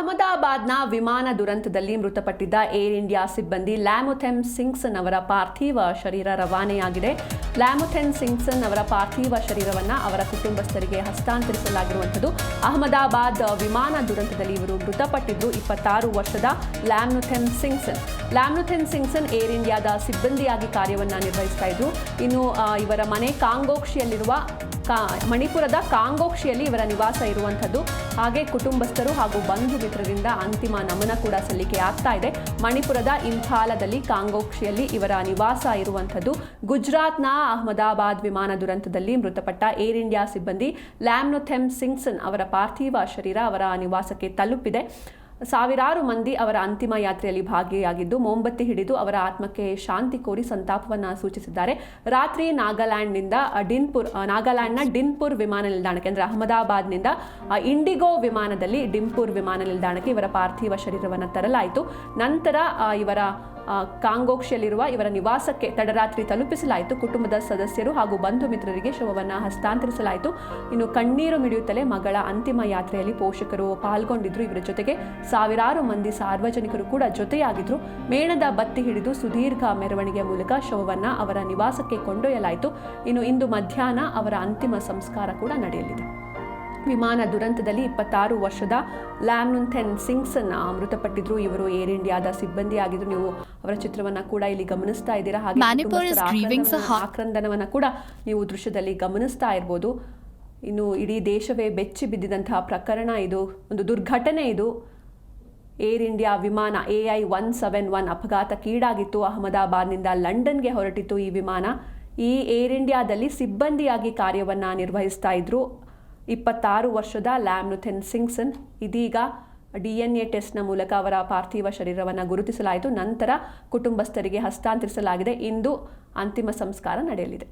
ಅಹಮದಾಬಾದ್ನ ವಿಮಾನ ದುರಂತದಲ್ಲಿ ಮೃತಪಟ್ಟಿದ್ದ air India ಸಿಬ್ಬಂದಿ ಲ್ಯಾಮುಥೆನ್ ಸಿಂಗ್ಸನ್ ಅವರ ಪಾರ್ಥಿವ ಶರೀರ ರವಾನೆಯಾಗಿದೆ. ಲ್ಯಾಮುಥೆನ್ ಸಿಂಗ್ಸನ್ ಅವರ ಪಾರ್ಥಿವ ಶರೀರವನ್ನು ಅವರ ಕುಟುಂಬಸ್ಥರಿಗೆ ಹಸ್ತಾಂತರಿಸಲಾಗಿರುವಂಥದ್ದು. ಅಹಮದಾಬಾದ್ ವಿಮಾನ ದುರಂತದಲ್ಲಿ ಇವರು ಮೃತಪಟ್ಟಿದ್ದು 26 ವರ್ಷದ ಲ್ಯಾಮುಥೆನ್ ಸಿಂಗ್ಸನ್ ಏರ್ ಇಂಡಿಯಾದ ಸಿಬ್ಬಂದಿಯಾಗಿ ಕಾರ್ಯವನ್ನು ನಿರ್ವಹಿಸ್ತಾ ಇದ್ರು. ಇನ್ನು ಇವರ ಮನೆ ಮಣಿಪುರದ ಕಾಂಗೋಕ್ಷಿಯಲ್ಲಿ ಇವರ ನಿವಾಸ ಇರುವಂಥದ್ದು. ಹಾಗೆ ಕುಟುಂಬಸ್ಥರು ಹಾಗೂ ಬಂಧು ಮಿತ್ರರಿಂದ ಅಂತಿಮ ನಮನ ಕೂಡ ಸಲ್ಲಿಕೆ ಆಗ್ತಾ ಇದೆ. ಮಣಿಪುರದ ಇಂಫಾಲದಲ್ಲಿ ಕಾಂಗೋಕ್ಷಿಯಲ್ಲಿ ಇವರ ನಿವಾಸ ಇರುವಂಥದ್ದು. ಗುಜರಾತ್ನ ಅಹಮದಾಬಾದ್ ವಿಮಾನ ದುರಂತದಲ್ಲಿ ಮೃತಪಟ್ಟ ಏರ್ ಇಂಡಿಯಾ ಸಿಬ್ಬಂದಿ ಲ್ಯಾಮುಥೆನ್ ಸಿಂಗ್ಸನ್ ಅವರ ಪಾರ್ಥಿವ ಶರೀರ ಅವರ ನಿವಾಸಕ್ಕೆ ತಲುಪಿದೆ. ಸಾವಿರಾರು ಮಂದಿ ಅವರ ಅಂತಿಮ ಯಾತ್ರೆಯಲ್ಲಿ ಭಾಗಿಯಾಗಿದ್ದು ಮೊಂಬತ್ತಿ ಹಿಡಿದು ಅವರ ಆತ್ಮಕ್ಕೆ ಶಾಂತಿ ಕೋರಿ ಸಂತಾಪವನ್ನು ಸೂಚಿಸಿದ್ದಾರೆ. ರಾತ್ರಿ ನಾಗಾಲ್ಯಾಂಡ್ನ ಡಿನ್ಪುರ್ ವಿಮಾನ ನಿಲ್ದಾಣಕ್ಕೆ ಅಂದರೆ ಅಹಮದಾಬಾದ್ನಿಂದ ಇಂಡಿಗೋ ವಿಮಾನದಲ್ಲಿ ಡಿನ್ಪುರ್ ವಿಮಾನ ನಿಲ್ದಾಣಕ್ಕೆ ಇವರ ಪಾರ್ಥಿವ ಶರೀರವನ್ನು ತರಲಾಯಿತು. ನಂತರ ಇವರ ಕಾಂಗೋಕ್ಷಿಯಲ್ಲಿರುವ ಇವರ ನಿವಾಸಕ್ಕೆ ತಡರಾತ್ರಿ ತಲುಪಿಸಲಾಯಿತು. ಕುಟುಂಬದ ಸದಸ್ಯರು ಹಾಗೂ ಬಂಧು ಮಿತ್ರರಿಗೆ ಶವವನ್ನು ಹಸ್ತಾಂತರಿಸಲಾಯಿತು. ಇನ್ನು ಕಣ್ಣೀರು ಮಿಡಿಯುತ್ತಲೇ ಮಗಳ ಅಂತಿಮ ಯಾತ್ರೆಯಲ್ಲಿ ಪೋಷಕರು ಪಾಲ್ಗೊಂಡಿದ್ರು. ಇವರ ಜೊತೆಗೆ ಸಾವಿರಾರು ಮಂದಿ ಸಾರ್ವಜನಿಕರು ಕೂಡ ಜೊತೆಯಾಗಿದ್ರು. ಮೇಣದ ಬತ್ತಿ ಹಿಡಿದು ಸುದೀರ್ಘ ಮೆರವಣಿಗೆ ಮೂಲಕ ಶವವನ್ನು ಅವರ ನಿವಾಸಕ್ಕೆ ಕೊಂಡೊಯ್ಯಲಾಯಿತು. ಇನ್ನು ಇಂದು ಮಧ್ಯಾಹ್ನ ಅವರ ಅಂತಿಮ ಸಂಸ್ಕಾರ ಕೂಡ ನಡೆಯಲಿದೆ. ವಿಮಾನ ದುರಂತದಲ್ಲಿ 26 ವರ್ಷದ ಲ್ಯಾಮುಥೆನ್ ಸಿಂಗ್ಸನ್ ಮೃತಪಟ್ಟಿದ್ರು. ಇವರು ಏರ್ ಇಂಡಿಯಾದ ಸಿಬ್ಬಂದಿ ಆಗಿದ್ರು. ನೀವು ಅವರ ಚಿತ್ರವನ್ನ ಕೂಡ ಇಲ್ಲಿ ಗಮನಿಸ್ತಾ ಇದ್ದೀರಾ. ಹಾಗೆ ಆಕ್ರಂದನವನ್ನ ಕೂಡ ನೀವು ದೃಶ್ಯದಲ್ಲಿ ಗಮನಿಸ್ತಾ ಇರ್ಬೋದು. ಇನ್ನು ಇಡೀ ದೇಶವೇ ಬೆಚ್ಚಿ ಬಿದ್ದಿದಂತಹ ಪ್ರಕರಣ ಇದು, ಒಂದು ದುರ್ಘಟನೆ ಇದು. ಏರ್ ಇಂಡಿಯಾ ವಿಮಾನ AI-171 ಅಪಘಾತಕ್ಕೀಡಾಗಿತ್ತು. ಅಹಮದಾಬಾದ್ನಿಂದ ಲಂಡನ್ಗೆ ಹೊರಟಿತ್ತು ಈ ವಿಮಾನ. ಈ ಏರ್ ಇಂಡಿಯಾದಲ್ಲಿ ಸಿಬ್ಬಂದಿಯಾಗಿ ಕಾರ್ಯವನ್ನು ನಿರ್ವಹಿಸ್ತಾ ಇದ್ರು 26 ವರ್ಷದ ಲ್ಯಾಮುಥೆನ್ ಸಿಂಗ್ಸನ್. ಇದೀಗ DNA ಟೆಸ್ಟ್ನ ಮೂಲಕ ಅವರ ಪಾರ್ಥಿವ ಶರೀರವನ್ನು ಗುರುತಿಸಲಾಯಿತು. ನಂತರ ಕುಟುಂಬಸ್ಥರಿಗೆ ಹಸ್ತಾಂತರಿಸಲಾಗಿದೆ. ಇಂದು ಅಂತಿಮ ಸಂಸ್ಕಾರ ನಡೆಯಲಿದೆ.